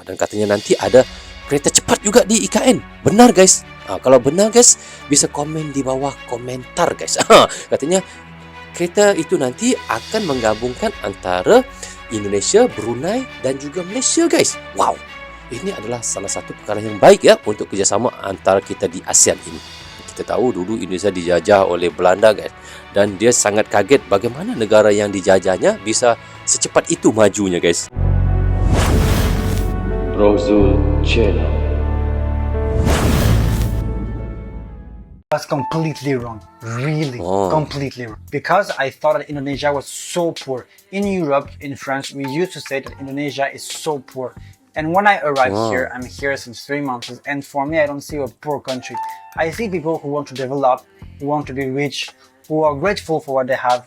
Dan katanya nanti ada kereta cepat juga di IKN. Benar guys? Kalau benar guys, bisa komen di bawah komentar guys. Katanya kereta itu nanti akan menggabungkan antara Indonesia, Brunei dan juga Malaysia guys. Wow, ini adalah salah satu perkara yang baik ya untuk kerjasama antara kita di ASEAN ini. Kita tahu dulu Indonesia dijajah oleh Belanda guys, dan dia sangat kaget bagaimana negara yang dijajahnya bisa secepat itu majunya guys. Rozul Channel. That's completely wrong. Really, completely wrong. Because I thought that Indonesia was so poor. In Europe, in France, we used to say that Indonesia is so poor. And when I arrived here, I'm here since 3 months, and for me, I don't see a poor country. I see people who want to develop, who want to be rich, who are grateful for what they have,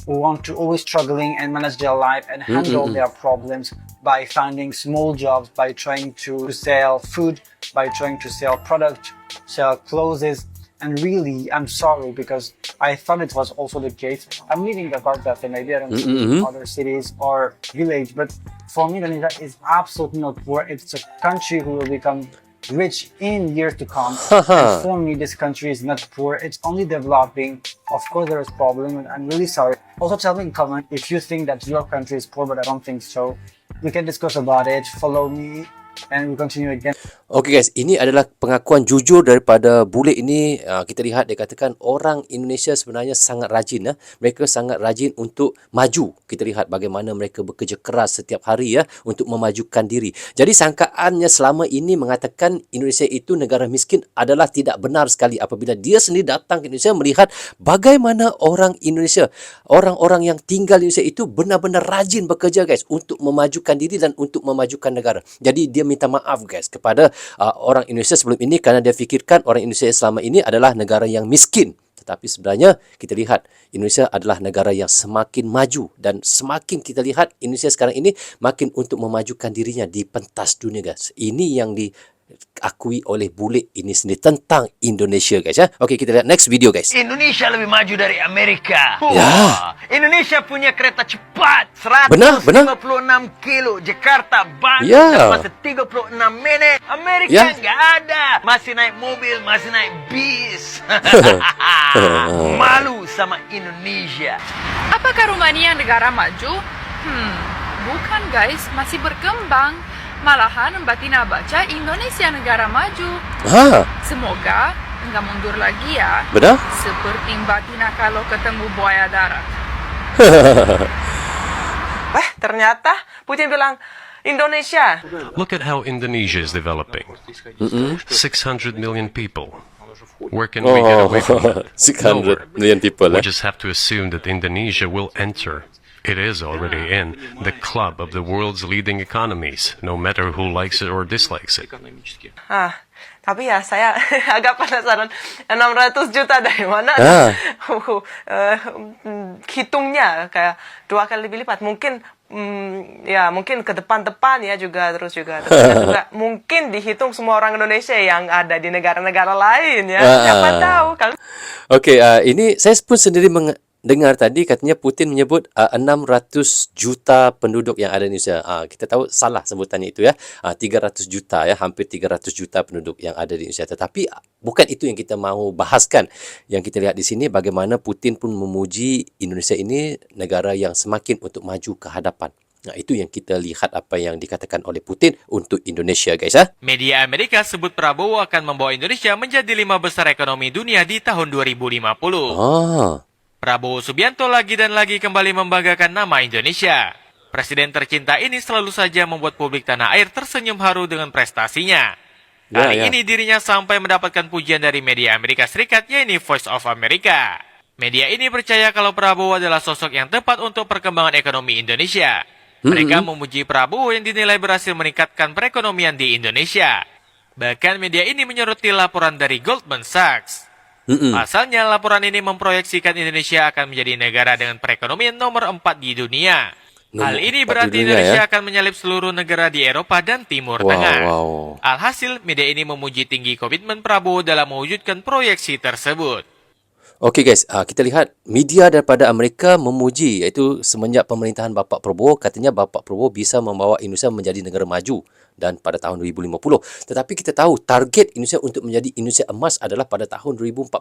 who want to always struggling and manage their life and handle their problems by finding small jobs, by trying to sell food, by trying to sell product, sell clothes. And really, I'm sorry because I thought it was also the case. I'm leaving Jakarta, and maybe I don't see other cities or village, but for me, Indonesia is absolutely not poor. It's a country who will become rich in years to come. And for me, this country is not poor. It's only developing. Of course, there is problem, and I'm really sorry. Also, tell me in comment if you think that your country is poor, but I don't think so. We can discuss about it. Follow me. And we continue again. Okay guys, ini adalah pengakuan jujur daripada bule ini. Kita lihat dia katakan orang Indonesia sebenarnya sangat rajin. Mereka sangat rajin untuk maju. Kita lihat bagaimana mereka bekerja keras setiap hari ya untuk memajukan diri. Jadi sangkaannya selama ini mengatakan Indonesia itu negara miskin adalah tidak benar sekali apabila dia sendiri datang ke Indonesia melihat bagaimana orang Indonesia, orang-orang yang tinggal di Indonesia itu benar-benar rajin bekerja guys untuk memajukan diri dan untuk memajukan negara. Jadi dia minta maaf guys kepada orang Indonesia sebelum ini kerana dia fikirkan orang Indonesia selama ini adalah negara yang miskin. Tetapi sebenarnya kita lihat Indonesia adalah negara yang semakin maju dan semakin kita lihat Indonesia sekarang ini makin untuk memajukan dirinya di pentas dunia guys. Ini yang diakui oleh bule ini sendiri tentang Indonesia guys ya. Okey, kita lihat next video guys. Indonesia lebih maju dari Amerika. Ya. Indonesia punya kereta cepat 156 kilo. Jakarta Bandung dapat 36 menit. Amerika nggak ada. Masih naik mobil, masih naik bis. Malu sama Indonesia. Apakah Rumania negara maju? Bukan guys, masih berkembang. Malahan Batina baca Indonesia negara maju. Semoga enggak mundur lagi ya. Benar? Seperti Batina kalau ketemu buaya darat. Ternyata Putin bilang Indonesia. Look at how Indonesia is developing. 600 million people. Where can we get away from that? 600 million people. We just have to assume that Indonesia will enter. It is already in the club of the world's leading economies, no matter who likes it or dislikes it. Tapi ya saya agak penasaran 600 juta dari mana? Hitungnya kayak 2 kali lebih lipat. Mungkin mungkin ke depan-depan ya juga terus juga mungkin dihitung semua orang Indonesia yang ada di negara-negara lain ya. Siapa tahu kan. Okey, ini saya pun sendiri dengar tadi katanya Putin menyebut 600 juta penduduk yang ada di Indonesia. Kita tahu salah sebutannya itu ya. 300 juta ya, hampir 300 juta penduduk yang ada di Indonesia. Tetapi bukan itu yang kita mahu bahaskan. Yang kita lihat di sini bagaimana Putin pun memuji Indonesia ini negara yang semakin untuk maju ke hadapan. Itu yang kita lihat apa yang dikatakan oleh Putin untuk Indonesia guys ya. Media Amerika sebut Prabowo akan membawa Indonesia menjadi 5 besar ekonomi dunia di tahun 2050. Prabowo Subianto lagi dan lagi kembali membanggakan nama Indonesia. Presiden tercinta ini selalu saja membuat publik tanah air tersenyum haru dengan prestasinya. Kali ini dirinya sampai mendapatkan pujian dari media Amerika Serikat, yaitu Voice of America. Media ini percaya kalau Prabowo adalah sosok yang tepat untuk perkembangan ekonomi Indonesia. Mereka memuji Prabowo yang dinilai berhasil meningkatkan perekonomian di Indonesia. Bahkan media ini menyoroti laporan dari Goldman Sachs. Pasalnya, laporan ini memproyeksikan Indonesia akan menjadi negara dengan perekonomian nomor 4 di dunia. Hal ini berarti Indonesia akan menyalip seluruh negara di Eropa dan Timur Tengah. Alhasil, media ini memuji tinggi komitmen Prabowo dalam mewujudkan proyeksi tersebut. Okey guys, kita lihat media daripada Amerika memuji, iaitu semenjak pemerintahan Bapak Prabowo, katanya Bapak Prabowo bisa membawa Indonesia menjadi negara maju dan pada tahun 2050. Tetapi kita tahu target Indonesia untuk menjadi Indonesia emas adalah pada tahun 2045.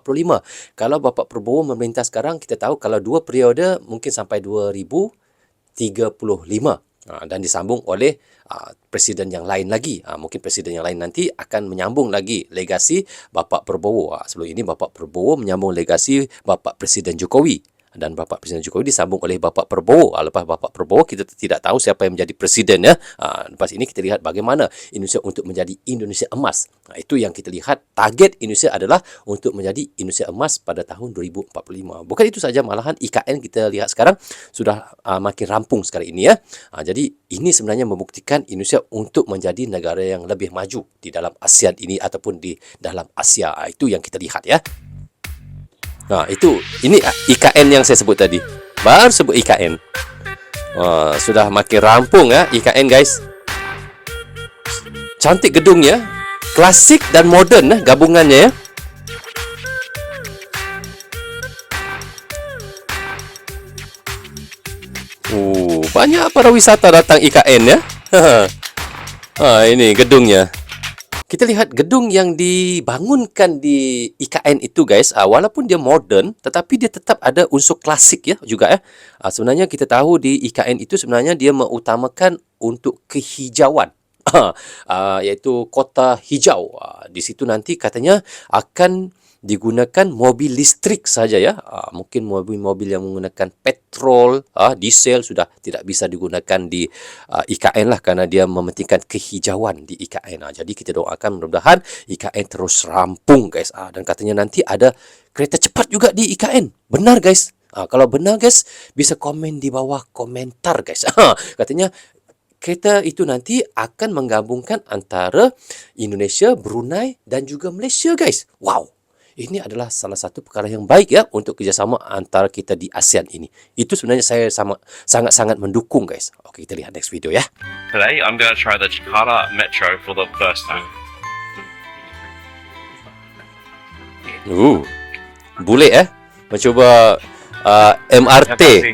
Kalau Bapak Prabowo memerintah sekarang, kita tahu kalau 2 periode mungkin sampai 2035. Dan disambung oleh presiden yang lain lagi. Mungkin presiden yang lain nanti akan menyambung lagi legasi Bapak Prabowo. Sebelum ini Bapak Prabowo menyambung legasi Bapak Presiden Jokowi. Dan Bapak Presiden Jokowi disambung oleh Bapak Prabowo. Lepas Bapak Prabowo, kita tidak tahu siapa yang menjadi presiden ya. Lepas ini kita lihat bagaimana Indonesia untuk menjadi Indonesia emas. Itu yang kita lihat, target Indonesia adalah untuk menjadi Indonesia emas pada tahun 2045. Bukan itu saja, malahan IKN kita lihat sekarang sudah makin rampung sekarang ini ya. Jadi ini sebenarnya membuktikan Indonesia untuk menjadi negara yang lebih maju di dalam ASEAN ini ataupun di dalam Asia. Itu yang kita lihat ya. Ini IKN yang saya sebut tadi. Baru sebut IKN. Sudah makin rampung ya IKN guys. Cantik gedungnya, klasik dan moden gabungannya ya. Banyak para wisata datang IKN ya. Ini gedungnya. Kita lihat gedung yang dibangunkan di IKN itu guys, walaupun dia modern tetapi dia tetap ada unsur klasik ya juga ya. Sebenarnya kita tahu di IKN itu sebenarnya dia mengutamakan untuk kehijauan. Iaitu kota hijau. Di situ nanti katanya akan digunakan mobil listrik saja ya. Mungkin mobil-mobil yang menggunakan petrol, diesel sudah tidak bisa digunakan di IKN lah, karena dia mementingkan kehijauan di IKN. Jadi kita doakan mudah-mudahan IKN terus rampung guys. Dan katanya nanti ada kereta cepat juga di IKN. Benar guys? Kalau benar guys, bisa komen di bawah komentar guys. Katanya kereta itu nanti akan menggabungkan antara Indonesia, Brunei dan juga Malaysia guys. Wow. Ini adalah salah satu perkara yang baik ya untuk kerjasama antara kita di ASEAN ini. Itu sebenarnya saya sangat-sangat mendukung guys. Oke, kita lihat next video ya. Today I'm going to try the Jakarta Metro for the first time. Boleh mencoba MRT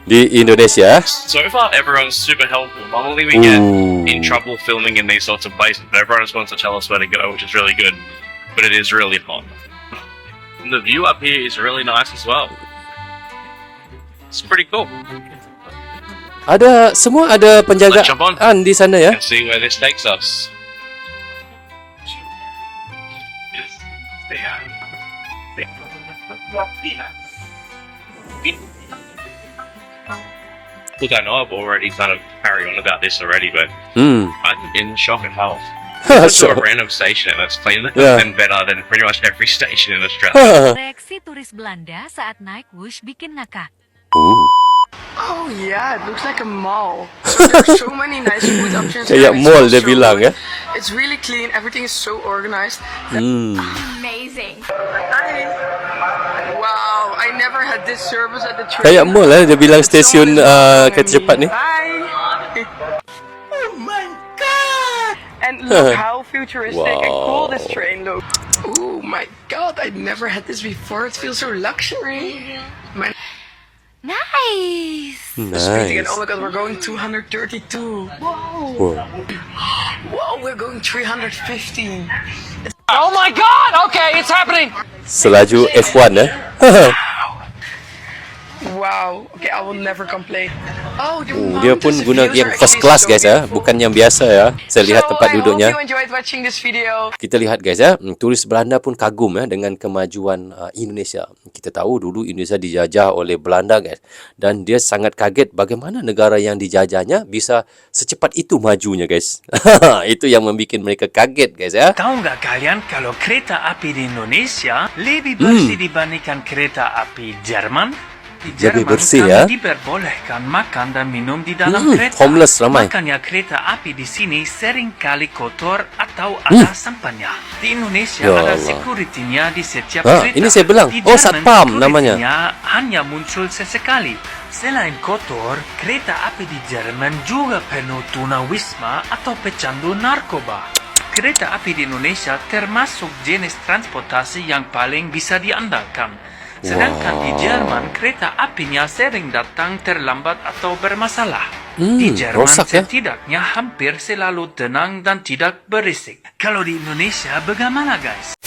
di Indonesia. So far everyone's super helpful. Normally we get in trouble filming in these sorts of places, but everyone just wants to tell us where to go, which is really good. But it is really hot. And the view up here is really nice as well. It's pretty cool. Semua ada penjagaan di sana ya. Let's see where this takes us. Look, I know I've already kind of carried on about this already, but I'm in shock at how to a random station and it's cleaner and better than pretty much every station in Australia. Reaksi turis Belanda saat naik Wush bikin ngakak. Oh yeah, it looks like a mall. So there's so many nice food options. Kayak mall dia bilang ya. It's really clean. Everything is so organized. Amazing. Wow, I never had this service at the train. Kayak mall dia bilang stesen kereta cepat ni. Bye. Oh my god! And look how futuristic and cool this train looks. Oh my god, I never had this before. It feels so luxury. Nice. Speeding and oh my god, we're going 232. Whoa. Whoa, we're going 315. Oh my god! Okay, it's happening! Selaju F1 Wow. Okay, I will never complain. Oh, dia pun guna yang first class guys ya, bukan yang biasa ya. Saya lihat tempat duduknya. I hope you enjoyed watching this video. Kita lihat guys ya, turis Belanda pun kagum ya dengan kemajuan Indonesia. Kita tahu dulu Indonesia dijajah oleh Belanda guys, dan dia sangat kaget bagaimana negara yang dijajahnya bisa secepat itu majunya guys. Itu yang membuat mereka kaget guys ya. Tahu nggak kalian kalau kereta api di Indonesia lebih bersih dibandingkan kereta api Jerman? Di Lebih Jerman bersih kami ya. diperbolehkan makan dan minum di dalam kereta. Homeless ramai. Makanya kereta api di sini sering kali kotor atau ada sampahnya. Di Indonesia Ya ada Allah. security-nya di setiap kereta. Ini saya bilang. Di Oh, Jerman, satpam namanya. security-nya hanya muncul sesekali. Selain kotor, kereta api di Jerman juga penuh tunawisma atau pecandu narkoba. Kereta api di Indonesia termasuk jenis transportasi yang paling bisa diandalkan. Sedangkan di Jerman, kereta apinya sering datang terlambat atau bermasalah. Di Jerman rosak ya. setidaknya hampir selalu tenang dan tidak berisik. Kalau di Indonesia bagaimana guys?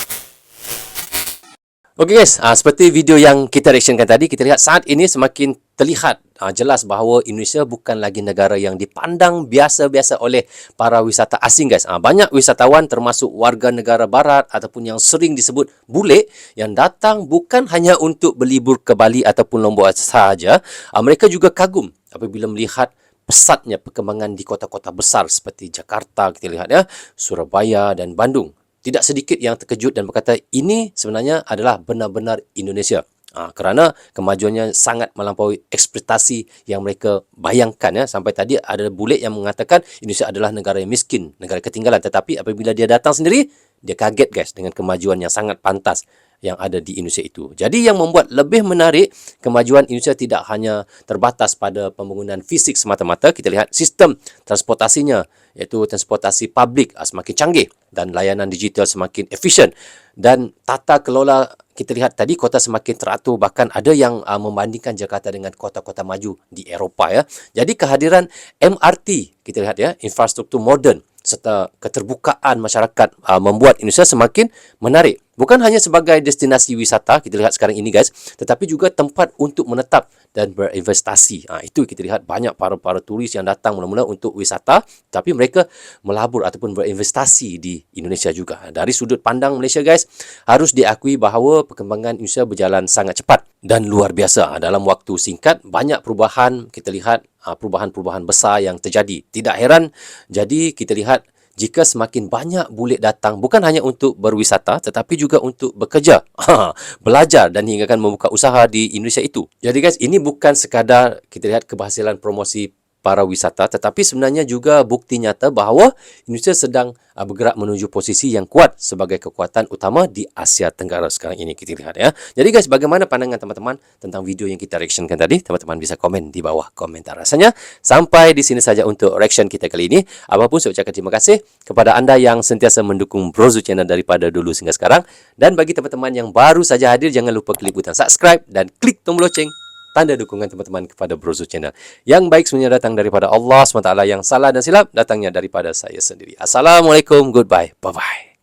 Okey guys, seperti video yang kita reactionkan tadi, kita lihat saat ini semakin terlihat jelas bahawa Indonesia bukan lagi negara yang dipandang biasa-biasa oleh para wisata asing guys. Banyak wisatawan termasuk warga negara barat ataupun yang sering disebut bule yang datang bukan hanya untuk berlibur ke Bali ataupun Lombok sahaja. Mereka juga kagum apabila melihat pesatnya perkembangan di kota-kota besar seperti Jakarta, kita lihat ya, Surabaya dan Bandung. Tidak sedikit yang terkejut dan berkata ini sebenarnya adalah benar-benar Indonesia. Kerana kemajuannya sangat melampaui ekspektasi yang mereka bayangkan ya. Sampai tadi ada bule yang mengatakan Indonesia adalah negara yang miskin, negara ketinggalan. Tetapi apabila dia datang sendiri, dia kaget guys dengan kemajuan yang sangat pantas yang ada di Indonesia itu. Jadi yang membuat lebih menarik, kemajuan Indonesia tidak hanya terbatas pada pembangunan fisik semata-mata. Kita lihat sistem transportasinya, iaitu transportasi publik semakin canggih dan layanan digital semakin efisien. Dan tata kelola, kita lihat tadi kota semakin teratur, bahkan ada yang membandingkan Jakarta dengan kota-kota maju di Eropah ya. Jadi kehadiran MRT, kita lihat ya, infrastruktur moden serta keterbukaan masyarakat membuat Indonesia semakin menarik. Bukan hanya sebagai destinasi wisata, kita lihat sekarang ini guys, tetapi juga tempat untuk menetap dan berinvestasi. Itu kita lihat banyak para turis yang datang mula-mula untuk wisata, tapi mereka melabur ataupun berinvestasi di Indonesia juga. Dari sudut pandang Malaysia guys, harus diakui bahawa perkembangan Indonesia berjalan sangat cepat dan luar biasa. Dalam waktu singkat, banyak perubahan, kita lihat perubahan-perubahan besar yang terjadi. Tidak heran, jadi kita lihat jika semakin banyak bule datang bukan hanya untuk berwisata tetapi juga untuk bekerja, belajar dan hinggakan membuka usaha di Indonesia itu. Jadi guys, ini bukan sekadar kita lihat keberhasilan promosi para wisata tetapi sebenarnya juga bukti nyata bahawa Indonesia sedang bergerak menuju posisi yang kuat sebagai kekuatan utama di Asia Tenggara sekarang ini, kita lihat ya. Jadi guys, bagaimana pandangan teman-teman tentang video yang kita reactionkan tadi? Teman-teman bisa komen di bawah komentar rasanya. Sampai di sini saja untuk reaction kita kali ini. Apapun saya ucapkan terima kasih kepada anda yang sentiasa mendukung Brozu Channel daripada dulu hingga sekarang. Dan bagi teman-teman yang baru saja hadir, jangan lupa klik butang subscribe dan klik tombol loceng, tanda dukungan teman-teman kepada Brozu Channel. Yang baik sebenarnya datang daripada Allah SWT, yang salah dan silap datangnya daripada saya sendiri. Assalamualaikum, goodbye, bye-bye.